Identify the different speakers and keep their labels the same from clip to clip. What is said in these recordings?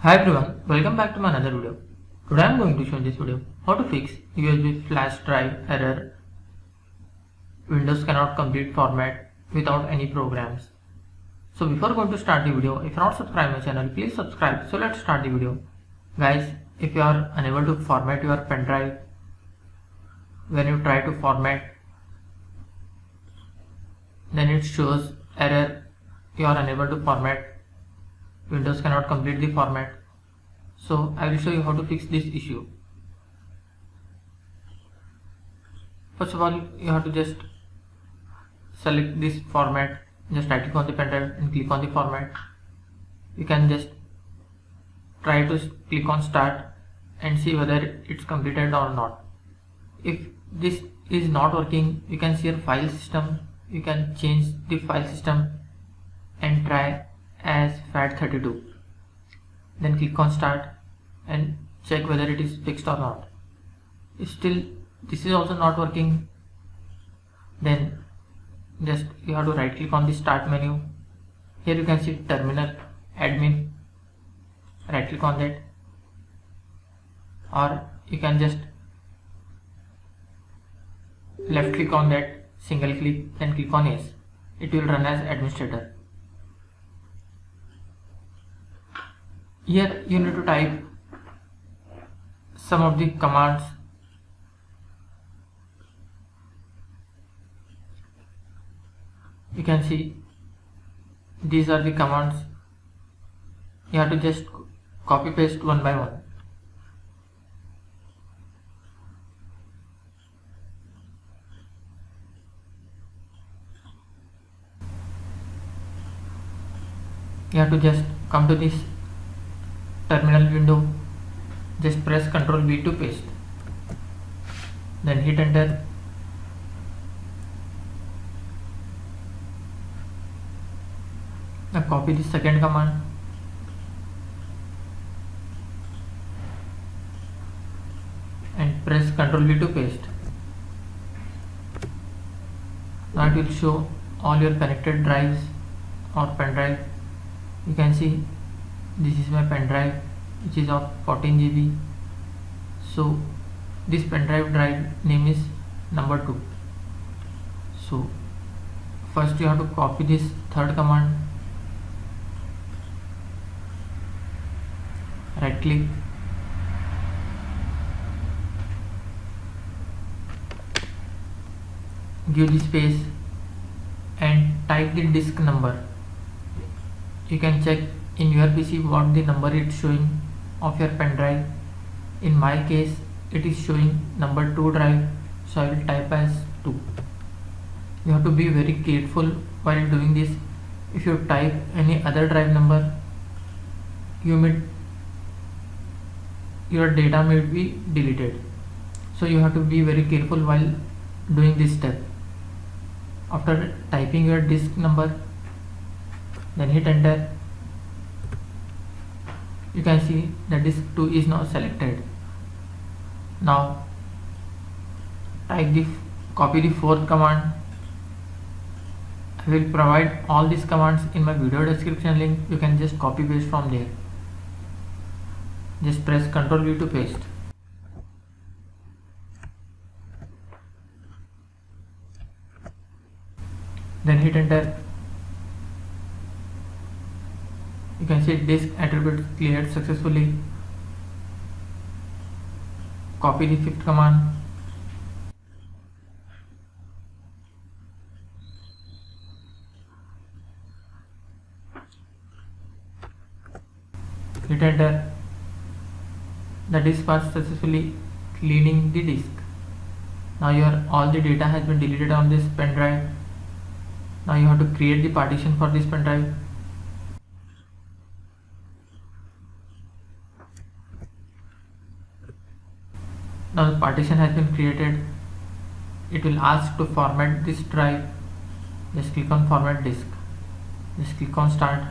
Speaker 1: Hi everyone, welcome back to my another video. Today I am going to show in this video how to fix USB flash drive error Windows cannot complete format without any programs. So before going to start the video, if you are not subscribed my channel, please subscribe. So let's start the video. Guys, if you are unable to format your pen drive, when you try to format, then it shows error, you are unable to format, Windows cannot complete the format. So I will show you how to fix this issue. First of all, you have to just select this format, just right click on the pen drive and click on the format. You can just try to click on start and see whether it's completed or not. If this is not working, you can see your file system, you can change the file system and try as FAT32. Then click on start and check whether it is fixed or not. If still this is also not working, then just you have to right click on the start menu. Here you can see terminal admin, right click on that, or you can just left click on that, single click, then click on yes. It will run as administrator. Here you need to type some of the commands. You can see these are the commands. You have to just copy paste one by one. You have to just come to this terminal window, just press Ctrl V to paste, then hit enter. Now copy the second command and press Ctrl V to paste. Now it will show all your connected drives or pen drive. You can see this is my pen drive which is of 14 GB. So this pen drive name is number 2. So first you have to copy this third command, right click, give the space and type the disk number. You can check in your PC what the number it's showing of your pen drive. In my case it is showing number 2 drive, so I will type as 2. You have to be very careful while doing this. If you type any other drive number, your data may be deleted, so you have to be very careful while doing this step. After typing your disk number, then hit enter. You can see the disk 2 is now selected. Now copy the fourth command. I will provide all these commands in my video description link. You can just copy paste from there. Just press Ctrl V to paste. Then hit enter. You can see disk attribute cleared successfully. Copy the fifth command. Hit enter. The disk was successfully cleaning the disk. Now all the data has been deleted on this pen drive. Now you have to create the partition for this pen drive. Now the partition has been created. It will ask to format this drive. Just click on format disk. Just click on start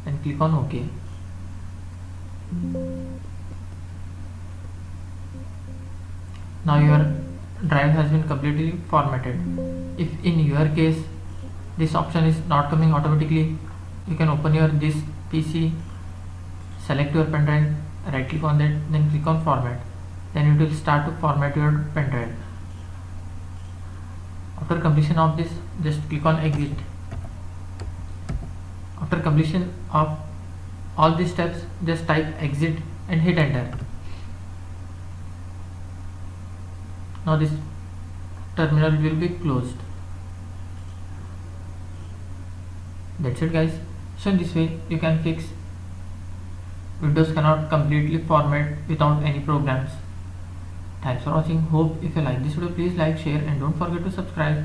Speaker 1: and click on OK. Now your drive has been completely formatted. If in your case this option is not coming automatically, you can open your this PC select your pen drive, right click on that, then click on format. Then it will start to format your pen drive. After completion of this, just click on exit. After completion of all these steps, just type exit and hit enter. Now this terminal will be closed. That's it guys. So in this way you can fix Windows cannot completely format without any programs. Thanks for watching. Hope if you like this video, please like, share and don't forget to subscribe.